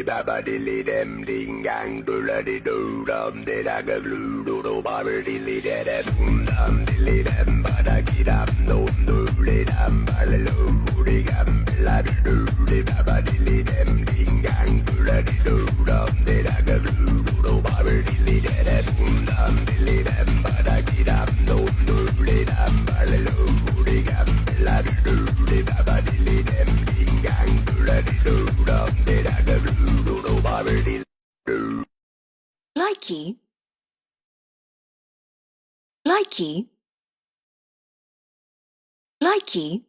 baba dilly dem ding gang doodle di doo dum de da ga glue doodle baba dilly dum dilly dem bada ki dum dum doodle dum ballo di gam la doo di baba dilly dem ding gang doodle di doo dum de da ga glue doodle baba dilly dum dilly dem bada ki dum dum doodle dum ballo di gam la doo di baba dilly dem ding gang doodle di doo dum de da ga glue doodle baba dilly doo. Likey. Likey. Likey.